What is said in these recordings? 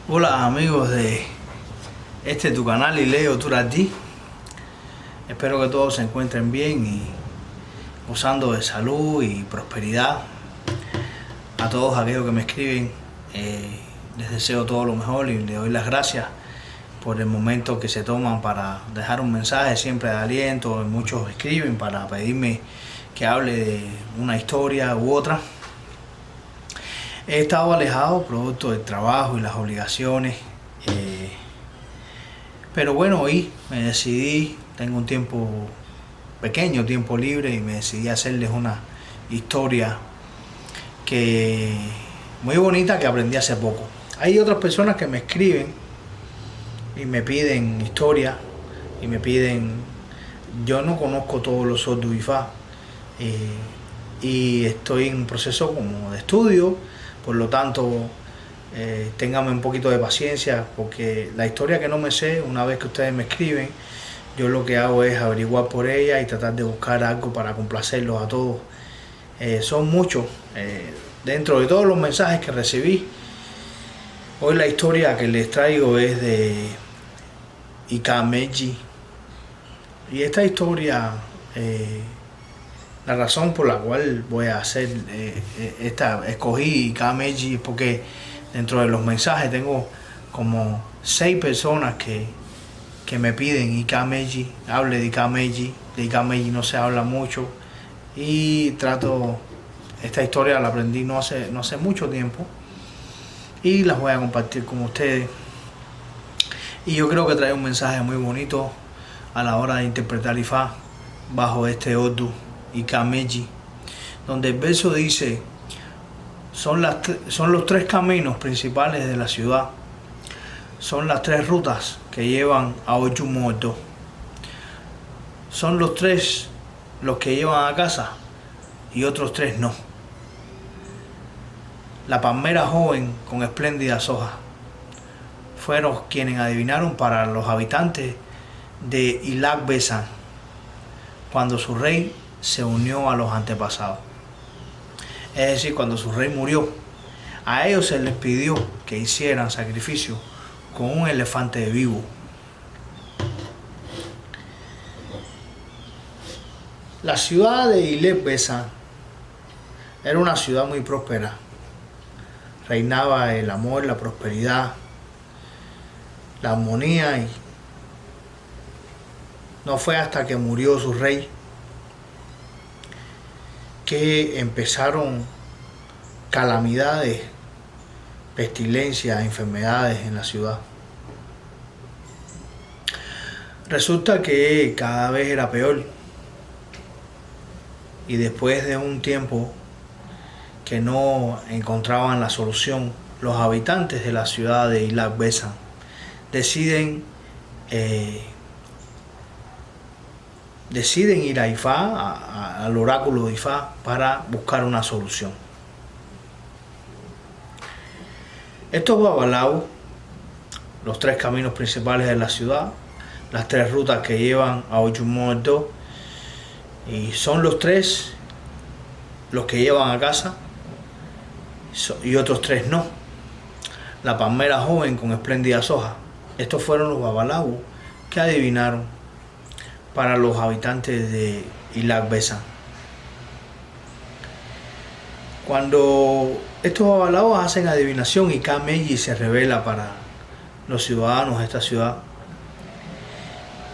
Hola amigos de tu canal Ileo Turati. Espero que todos se encuentren bien y gozando de salud y prosperidad. A todos aquellos que me escriben, les deseo todo lo mejor y les doy las gracias por el momento que se toman para dejar un mensaje siempre de aliento. Muchos escriben para pedirme que hable de una historia u otra. He estado alejado producto del trabajo y las obligaciones, pero bueno, hoy me decidí, tengo un pequeño tiempo libre y me decidí hacerles una historia muy bonita que aprendí hace poco. Hay otras personas que me escriben y me piden historia y me piden, yo no conozco todos los Odu Ifá, y estoy en un proceso como de estudio. Por lo tanto, ténganme un poquito de paciencia, porque la historia que no me sé, una vez que ustedes me escriben, yo lo que hago es averiguar por ella y tratar de buscar algo para complacerlos a todos. Son muchos. Dentro de todos los mensajes que recibí, hoy la historia que les traigo es de Ikameji. Y esta historia, la razón por la cual voy a hacer escogí Ikameji es porque dentro de los mensajes tengo como 6 personas que me piden Ikameji, hable de Ikameji. De Ikameji no se habla mucho y esta historia la aprendí no hace mucho tiempo y las voy a compartir con ustedes. Y yo creo que trae un mensaje muy bonito a la hora de interpretar Ifá bajo este Odu Ikameji, donde el verso dice: son los 3 caminos principales de la ciudad, son las 3 rutas que llevan a Ojumoto, son los 3 los que llevan a casa y otros 3 no. La palmera joven con espléndidas hojas fueron quienes adivinaron para los habitantes de Ilak Besan cuando su rey se unió a los antepasados. Es decir, cuando su rey murió, a ellos se les pidió que hicieran sacrificio con un elefante vivo. La ciudad de Ilak Besan era una ciudad muy próspera. Reinaba el amor, la prosperidad, la armonía, y no fue hasta que murió su rey que empezaron calamidades, pestilencias, enfermedades en la ciudad. Resulta que cada vez era peor, y después de un tiempo que no encontraban la solución, los habitantes de la ciudad de Ilak Besan deciden ir a Ifá, al oráculo de Ifá, para buscar una solución. Estos babalaos, los 3 caminos principales de la ciudad, las 3 rutas que llevan a Ojumoto, y son los 3 los que llevan a casa y otros 3 no. La palmera joven con espléndidas hojas. Estos fueron los babalaos que adivinaron para los habitantes de Ilak Besan. Cuando estos babalaos hacen adivinación, Ikameji se revela para los ciudadanos de esta ciudad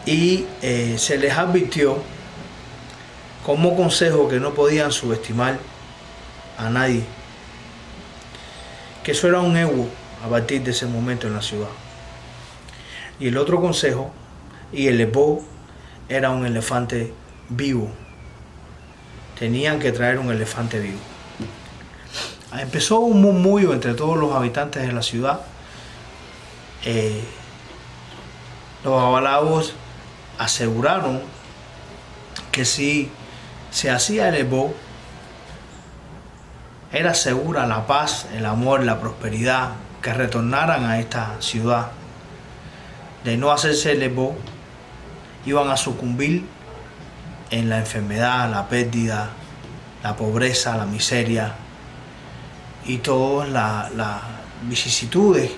y se les advirtió como consejo que no podían subestimar a nadie, que eso era un ego a partir de ese momento en la ciudad. Y el otro consejo, y el Ebo, era un elefante vivo. Tenían que traer un elefante vivo. Empezó un murmullo entre todos los habitantes de la ciudad. Los babalaos aseguraron que si se hacía el Ebo, era segura la paz, el amor, la prosperidad, que retornaran a esta ciudad. De no hacerse el Ebo, iban a sucumbir en la enfermedad, la pérdida, la pobreza, la miseria y todas las vicisitudes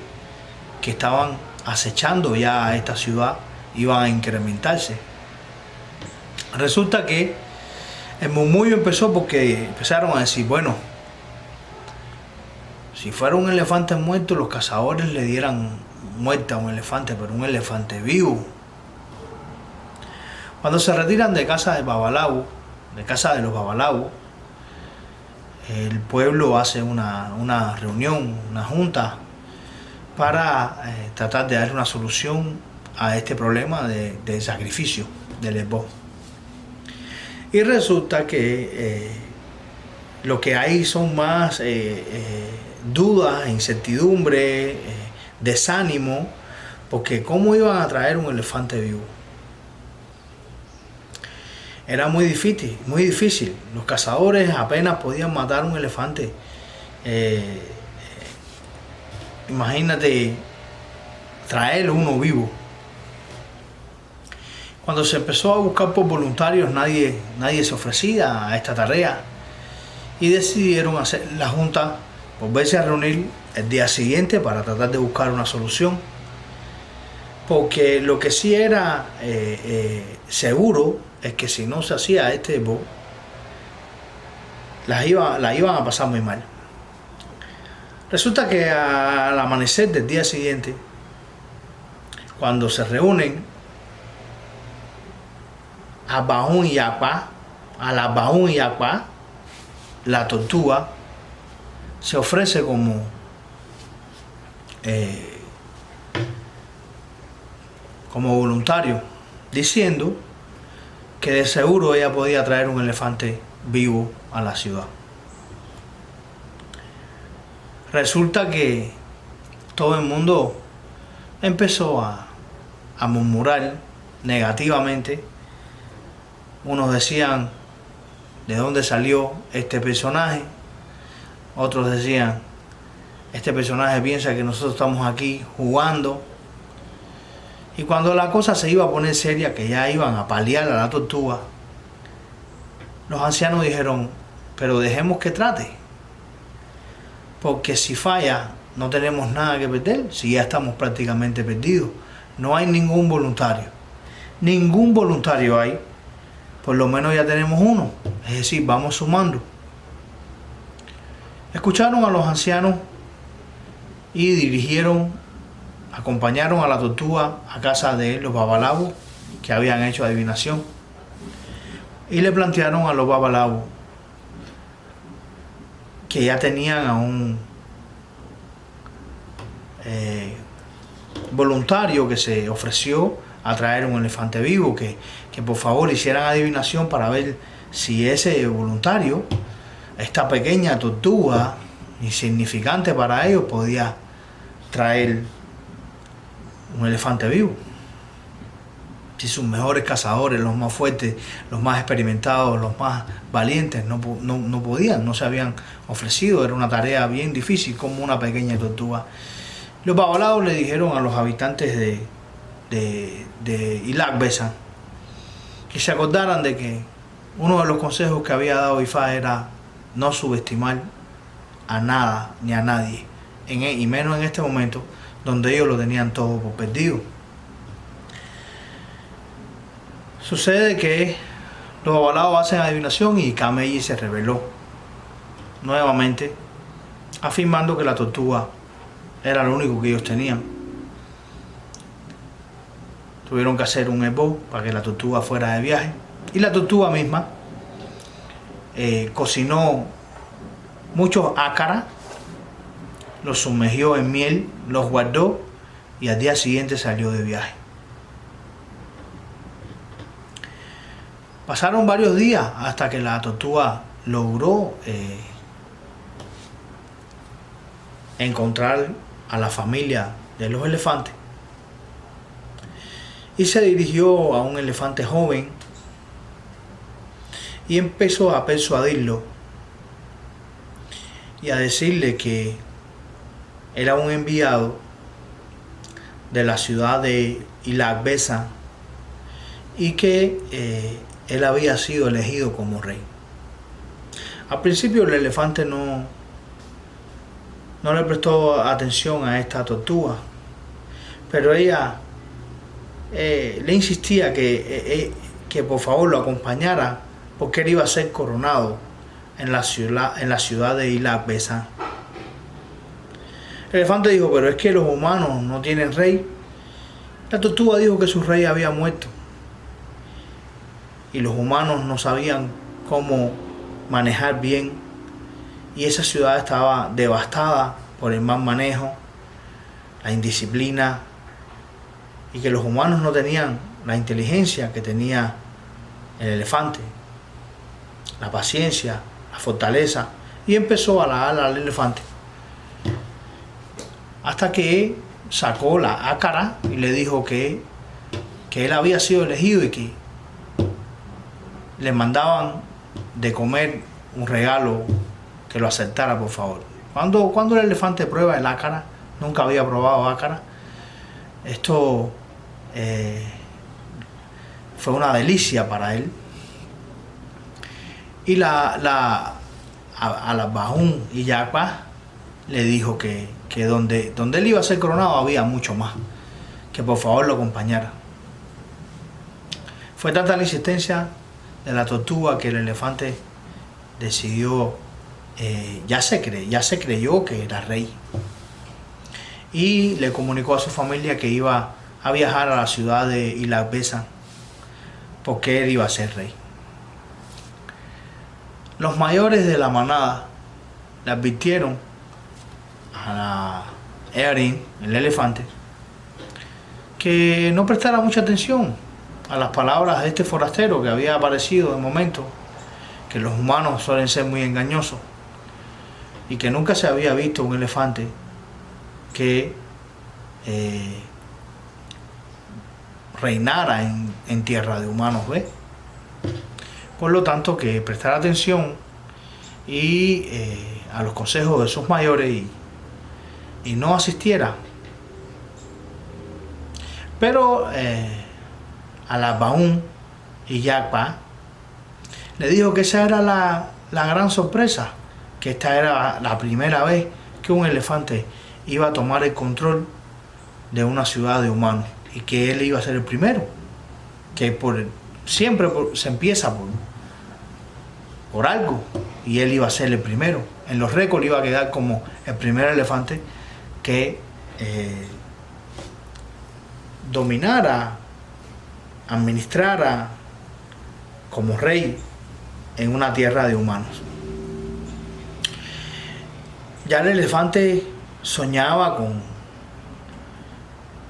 que estaban acechando ya a esta ciudad iban a incrementarse. Resulta que el murmullo empezó porque empezaron a decir, bueno, si fuera un elefante muerto, los cazadores le dieran muerte a un elefante, pero un elefante vivo. Cuando se retiran de casa de Babalawo, de casa de los Babalawo, el pueblo hace una reunión, una junta, para tratar de dar una solución a este problema de sacrificio del Ebo. Y resulta que lo que hay son más dudas, incertidumbre, desánimo, porque ¿cómo iban a traer un elefante vivo? Era muy difícil, muy difícil. Los cazadores apenas podían matar un elefante. Imagínate traer uno vivo. Cuando se empezó a buscar por voluntarios, nadie se ofrecía a esta tarea y decidieron hacer la junta, volverse a reunir el día siguiente para tratar de buscar una solución. Porque lo que sí era seguro es que si no se hacía este Ebo, la iban a pasar muy mal. Resulta que al amanecer del día siguiente, cuando se reúnen, a Bahun y Aqua, la tortuga, se ofrece como voluntario, diciendo que de seguro ella podía traer un elefante vivo a la ciudad. Resulta que todo el mundo empezó a murmurar negativamente. Unos decían, ¿de dónde salió este personaje? Otros decían, este personaje piensa que nosotros estamos aquí jugando. Y cuando la cosa se iba a poner seria, que ya iban a paliar a la tortuga, los ancianos dijeron, pero dejemos que trate. Porque si falla, no tenemos nada que perder, si ya estamos prácticamente perdidos. No hay ningún voluntario. Ningún voluntario hay. Por lo menos ya tenemos uno. Es decir, vamos sumando. Escucharon a los ancianos y acompañaron a la tortuga a casa de los Babalawo, que habían hecho adivinación. Y le plantearon a los Babalawo que ya tenían a un voluntario que se ofreció a traer un elefante vivo, que por favor hicieran adivinación para ver si ese voluntario, esta pequeña tortuga insignificante para ellos, podía traer un elefante vivo. Si sus mejores cazadores, los más fuertes, los más experimentados, los más valientes no podían, no se habían ofrecido, era una tarea bien difícil como una pequeña tortuga. Los Babalawo le dijeron a los habitantes de Ilak Besa que se acordaran de que uno de los consejos que había dado Ifá era no subestimar a nada ni a nadie, y menos en este momento donde ellos lo tenían todo por perdido. Sucede que los Babalawo hacen adivinación y Camelli se rebeló nuevamente, afirmando que la tortuga era lo único que ellos tenían. Tuvieron que hacer un Ebo para que la tortuga fuera de viaje, y la tortuga misma cocinó muchos ácaras, los sumergió en miel, los guardó y al día siguiente salió de viaje. Pasaron varios días hasta que la tortuga logró encontrar a la familia de los elefantes y se dirigió a un elefante joven y empezó a persuadirlo y a decirle que era un enviado de la ciudad de Ilak Besa y que él había sido elegido como rey. Al principio el elefante no le prestó atención a esta tortuga, pero ella le insistía que por favor lo acompañara porque él iba a ser coronado en la ciudad de Ilha Beza. El elefante dijo, pero es que los humanos no tienen rey. La tortuga dijo que su rey había muerto y los humanos no sabían cómo manejar bien y esa ciudad estaba devastada por el mal manejo, la indisciplina y que los humanos no tenían la inteligencia que tenía el elefante, la paciencia, la fortaleza, y empezó a halagar al elefante hasta que sacó la ácara y le dijo que él había sido elegido y que le mandaban de comer un regalo que lo aceptara, por favor. Cuando el elefante prueba el ácara, nunca había probado ácara, esto fue una delicia para él. Y a la Bahún y Yaqua le dijo que donde él iba a ser coronado había mucho más, que por favor lo acompañara. Fue tanta la insistencia de la tortuga que el elefante decidió, ya se creyó que era rey, y le comunicó a su familia que iba a viajar a la ciudad de Ilha Beza porque él iba a ser rey. Los mayores de la manada le advirtieron a la Erin, el elefante, que no prestara mucha atención a las palabras de este forastero que había aparecido de momento, que los humanos suelen ser muy engañosos y que nunca se había visto un elefante que reinara en tierra de humanos, ¿ves? Por lo tanto, que prestara atención y a los consejos de sus mayores y no asistiera. Pero a la Bahún y Yaqua le dijo que esa era la gran sorpresa, que esta era la primera vez que un elefante iba a tomar el control de una ciudad de humanos y que él iba a ser el primero, que siempre se empieza por algo y él iba a ser el primero. En los récords iba a quedar como el primer elefante que dominara, administrara como rey en una tierra de humanos. Ya el elefante soñaba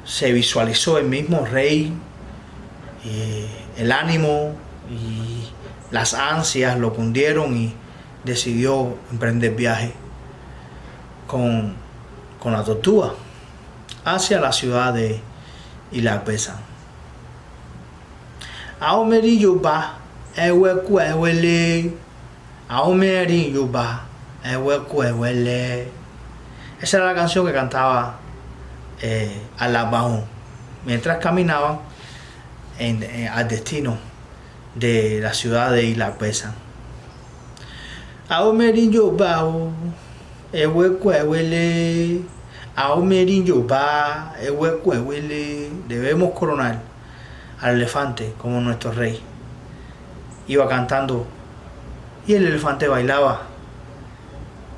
se visualizó el mismo rey, el ánimo y las ansias lo cundieron y decidió emprender viaje con la tortuga hacia la ciudad de Ilha Beza. Aomerillo ba ehuele, aomerillo ba ehuele. Esa era la canción que cantaba a la Bahún mientras caminaban al destino de la ciudad de Ilha Beza. Aomerillo ba ehuele, aomerillo ba ehuele. Debemos coronar al elefante como nuestro rey. Iba cantando y el elefante bailaba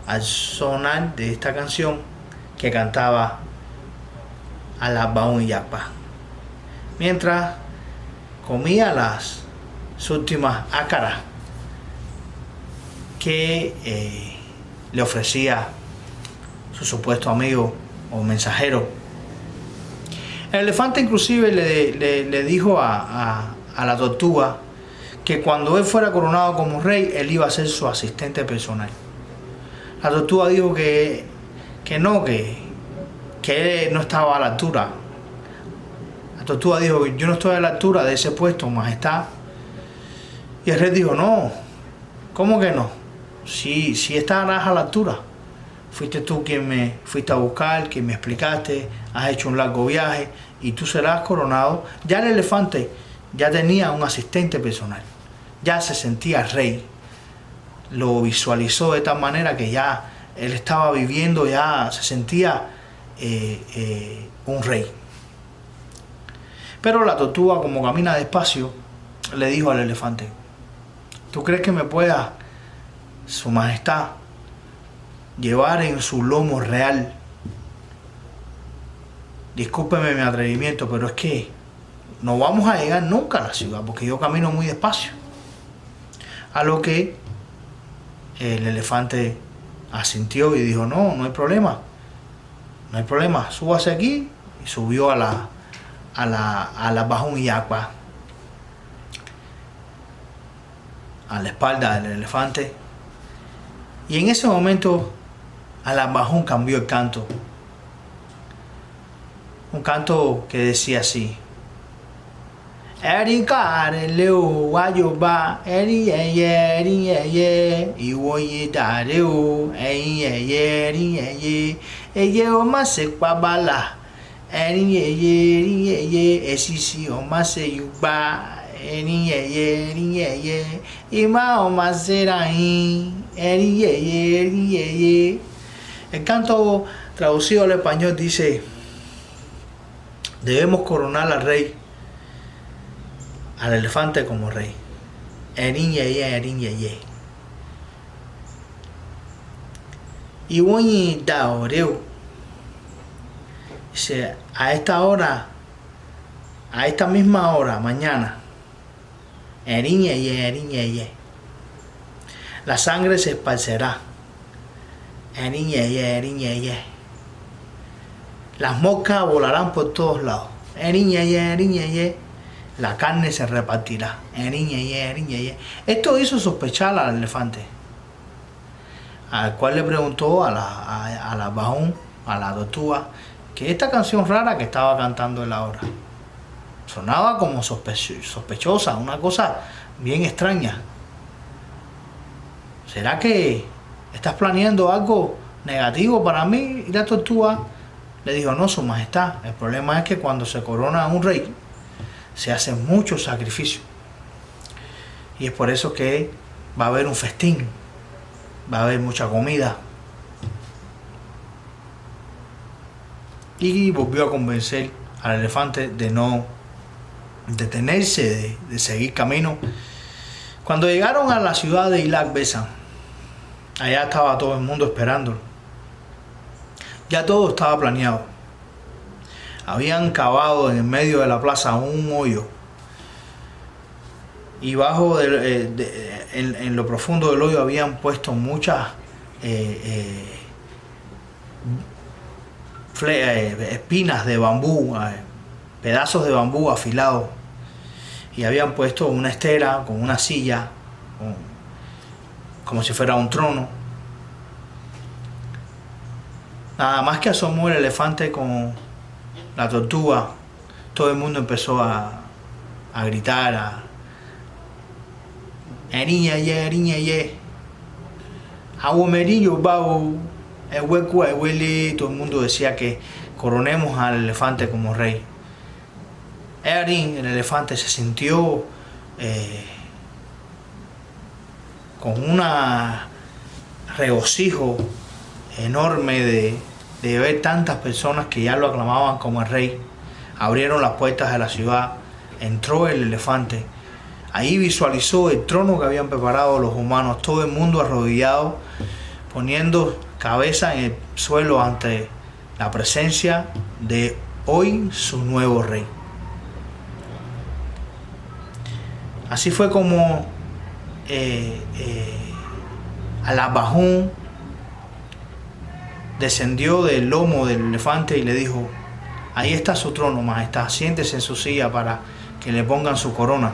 al sonar de esta canción que cantaba a la Bahún y Yaqua, mientras comía las últimas ácaras que le ofrecía su supuesto amigo o mensajero. El elefante inclusive le dijo a la tortuga que cuando él fuera coronado como rey, él iba a ser su asistente personal. La tortuga dijo que él no estaba a la altura. La tortuga dijo, yo no estoy a la altura de ese puesto, majestad. Y el rey dijo, no, ¿cómo que no? Si estarás a la altura. Fuiste tú quien me fuiste a buscar, quien me explicaste, has hecho un largo viaje y tú serás coronado. Ya el elefante ya tenía un asistente personal, ya se sentía rey, lo visualizó de tal manera que ya él estaba viviendo, ya se sentía un rey. Pero la tortuga, como camina despacio, le dijo al elefante: ¿tú crees que me pueda, Su Majestad, llevar en su lomo real? Discúlpeme mi atrevimiento, pero es que no vamos a llegar nunca a la ciudad porque yo camino muy despacio. A lo que el elefante asintió y dijo: no hay problema, no hay problema, súbase aquí. Y subió a la Bajún Yaqpa, a la espalda del elefante. Y en ese momento Alabajún cambió el canto. Un canto que decía así: Erikare leo wayoba eriyeye eriyeye iwoye dareo eriyeye eriyeye eye oma se pabala eriyeye eriyeye esisi oma se yuba eriyeye eriyeye ima oma serahi eriyeye eriyeye. El canto traducido al español dice: debemos coronar al rey, al elefante como rey. Erinyeye, erinyeye. Y voy da oreo. Dice: a esta hora, a esta misma hora, mañana, erinyeye, erinyeye, la sangre se esparcerá. Erinyeye, erinyeye. Las moscas volarán por todos lados. Erinyeye, erinyeye. La carne se repartirá. Erinyeye, erinyeye. Esto hizo sospechar al elefante, al cual le preguntó a la Bajún, a la tortuga, que esta canción rara que estaba cantando él ahora sonaba como sospechosa, una cosa bien extraña. ¿Será que estás planeando algo negativo para mí? Y la tortuga le dijo: no, Su Majestad, el problema es que cuando se corona a un rey se hacen muchos sacrificios, y es por eso que va a haber un festín, va a haber mucha comida. Y volvió a convencer al elefante de no detenerse, de seguir camino. Cuando llegaron a la ciudad de Ilak Besan, allá estaba todo el mundo esperándolo. Ya todo estaba planeado. Habían cavado en el medio de la plaza un hoyo, y bajo en lo profundo del hoyo habían puesto muchas espinas de bambú, pedazos de bambú afilados, y habían puesto una estera con una silla, como si fuera un trono. Nada más que asomó el elefante con la tortuga, todo el mundo empezó a gritar: erinyeye, erinyeye, awomerillo bao, ehuecu, ehuele. Todo el mundo decía que coronemos al elefante como rey. Erin, el elefante, se sintió con un regocijo enorme de ver tantas personas que ya lo aclamaban como el rey. Abrieron las puertas de la ciudad, entró el elefante. Ahí visualizó el trono que habían preparado los humanos, todo el mundo arrodillado, poniendo cabeza en el suelo ante la presencia de hoy su nuevo rey. Así fue como Alabajún descendió del lomo del elefante y le dijo: ahí está su trono, Majestad, siéntese en su silla para que le pongan su corona.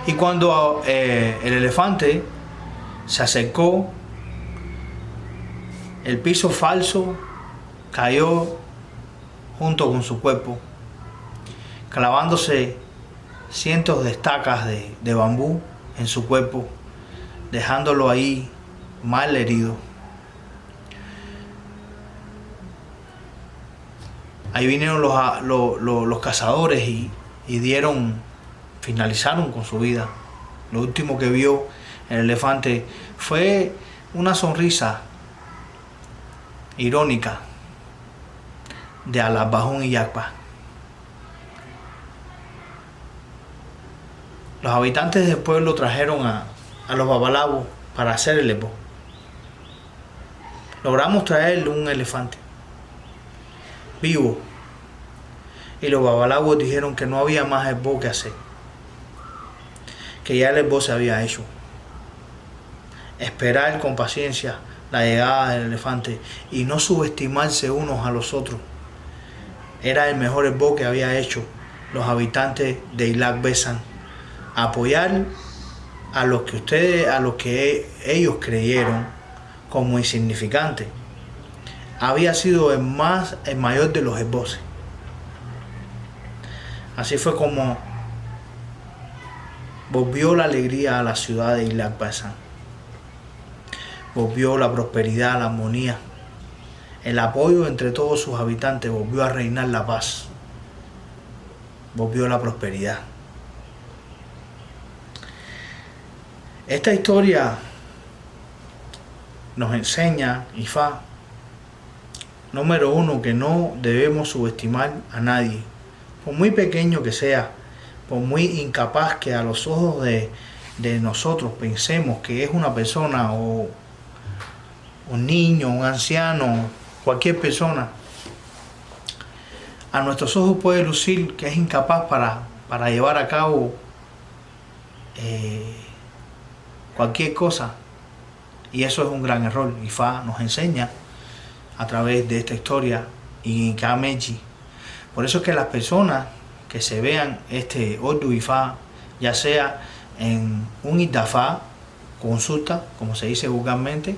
Y cuando el elefante se acercó, el piso falso cayó junto con su cuerpo, clavándose cientos de estacas de bambú en su cuerpo, dejándolo ahí mal herido. Ahí vinieron los cazadores y finalizaron con su vida. Lo último que vio el elefante fue una sonrisa irónica de Alabajún y Yaqpa. Los habitantes del pueblo trajeron a los babalabos para hacer el ebo. Logramos traer un elefante vivo. Y los babalabos dijeron que no había más ebo que hacer. Que ya el ebo se había hecho. Esperar con paciencia la llegada del elefante y no subestimarse unos a los otros. Era el mejor ebo que había hecho los habitantes de Ilak Besan. Apoyar a los que ellos creyeron como insignificante. Había sido el mayor de los esboces. Así fue como volvió la alegría a la ciudad de Ilak Besan. Volvió la prosperidad, la armonía, el apoyo entre todos sus habitantes, volvió a reinar la paz, volvió la prosperidad. Esta historia nos enseña, Ifá, número uno, que no debemos subestimar a nadie, por muy pequeño que sea, por muy incapaz que a los ojos de nosotros pensemos que es una persona o un niño, un anciano, cualquier persona. A nuestros ojos puede lucir que es incapaz para llevar a cabo cualquier cosa, y eso es un gran error. Ifá nos enseña a través de esta historia y Kameji. Por eso es que las personas que se vean este Ordu Ifá, ya sea en un Itafá, consulta, como se dice vulgarmente,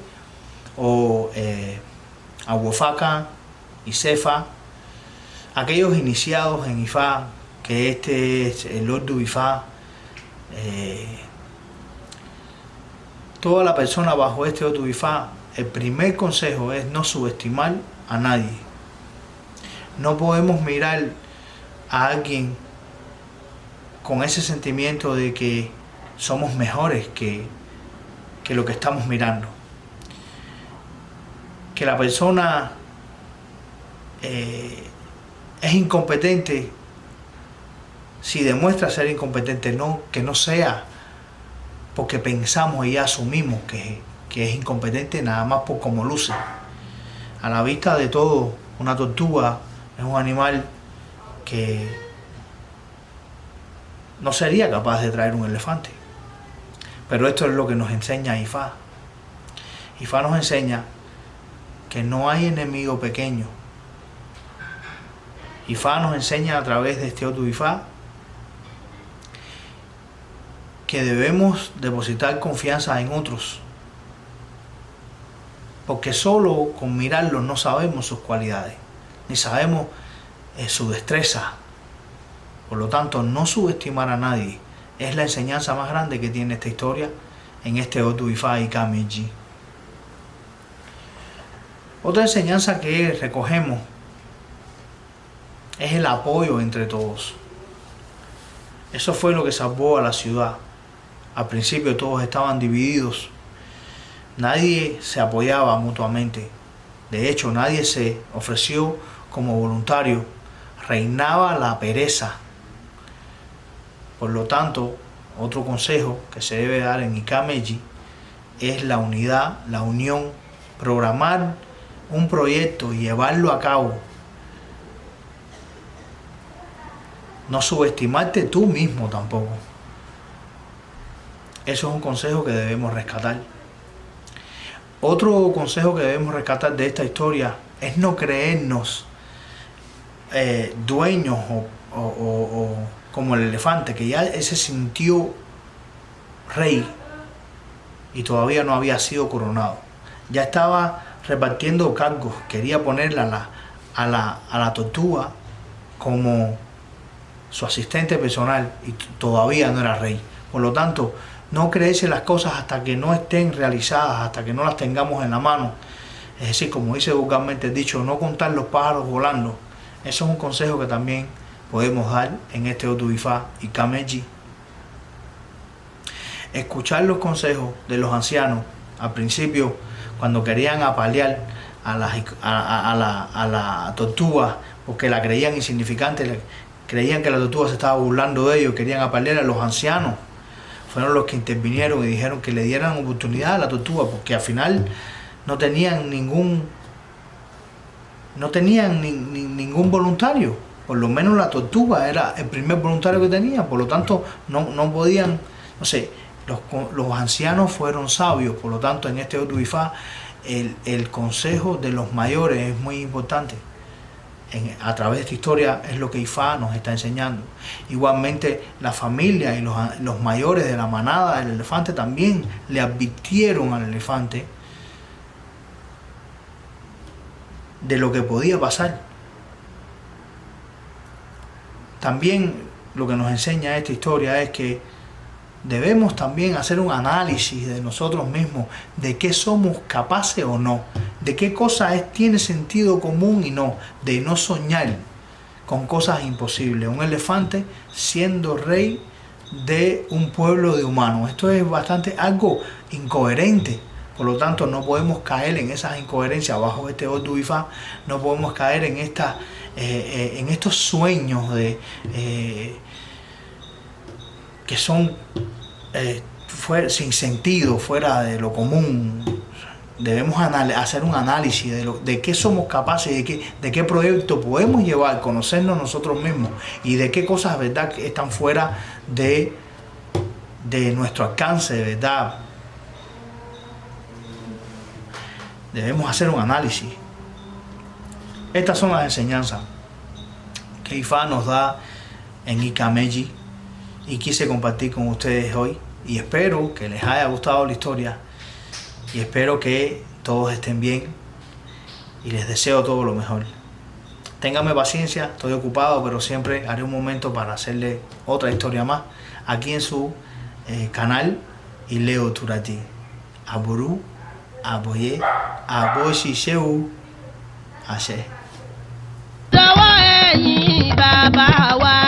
o Aguafaka y Cefa, aquellos iniciados en Ifá, que este es el Ordu Ifá, toda la persona bajo este Ordu Ifá, el primer consejo es no subestimar a nadie. No podemos mirar a alguien con ese sentimiento de que somos mejores que lo que estamos mirando. Que la persona es incompetente, si demuestra ser incompetente, que no sea porque pensamos y asumimos que es incompetente nada más por cómo luce. A la vista de todo, una tortuga es un animal que no sería capaz de traer un elefante. Pero esto es lo que nos enseña Ifá. Ifá nos enseña que no hay enemigo pequeño. Ifá nos enseña a través de este Ordu Ifá que debemos depositar confianza en otros, porque solo con mirarlos no sabemos sus cualidades, ni sabemos su destreza. Por lo tanto, no subestimar a nadie es la enseñanza más grande que tiene esta historia en este Ordu Ifá y Kameji. Otra enseñanza que recogemos es el apoyo entre todos. Eso fue lo que salvó a la ciudad. Al principio todos estaban divididos. Nadie se apoyaba mutuamente. De hecho, nadie se ofreció como voluntario. Reinaba la pereza. Por lo tanto, otro consejo que se debe dar en Ikameji es la unidad, la unión, programar un proyecto y llevarlo a cabo. No subestimarte tú mismo tampoco. Eso es un consejo que debemos rescatar. Otro consejo que debemos rescatar de esta historia es no creernos dueños o como el elefante, que ya él se sintió rey y todavía no había sido coronado. Ya estaba repartiendo cargos, quería ponerla a la tortuga como su asistente personal y todavía no era rey. Por lo tanto, no creerse las cosas hasta que no estén realizadas, hasta que no las tengamos en la mano. Es decir, como dice vulgarmente el dicho, no contar los pájaros volando. Eso es un consejo que también podemos dar en este Ordu Ifá y Kameji. Escuchar los consejos de los ancianos. Al principio, cuando querían apalear a la tortuga, porque la creían insignificante, creían que la tortuga se estaba burlando de ellos, querían apalear a los ancianos. fueron los que intervinieron y dijeron que le dieran oportunidad a la tortuga, porque al final no tenían ningún voluntario. Por lo menos la tortuga era el primer voluntario que tenían, por lo tanto no podían, no sé, los ancianos fueron sabios, por lo tanto en este Ordu Ifá el consejo de los mayores es muy importante. A través de esta historia es lo que Ifá nos está enseñando. Igualmente la familia y los mayores de la manada del elefante también le advirtieron al elefante de lo que podía pasar. También lo que nos enseña esta historia es que debemos también hacer un análisis de nosotros mismos, de qué somos capaces o no, de qué cosas tiene sentido común y no, de no soñar con cosas imposibles. Un elefante siendo rey de un pueblo de humanos. Esto es algo incoherente. Por lo tanto, no podemos caer en esas incoherencias bajo este Ordu Ifá. No podemos caer en estos sueños que son sin sentido, fuera de lo común. Debemos hacer un análisis de qué somos capaces, de qué proyecto podemos llevar, conocernos nosotros mismos y de qué cosas, ¿verdad?, que están fuera de nuestro alcance, ¿verdad? Debemos hacer un análisis. Estas son las enseñanzas que Ifá nos da en Ikameji y quise compartir con ustedes hoy, y espero que les haya gustado la historia y espero que todos estén bien y les deseo todo lo mejor. Ténganme paciencia, estoy ocupado, pero siempre haré un momento para hacerle otra historia más aquí en su canal Ileo Turati. Aburu, Aboye, Aboshisheu, Ashe. Baba wa.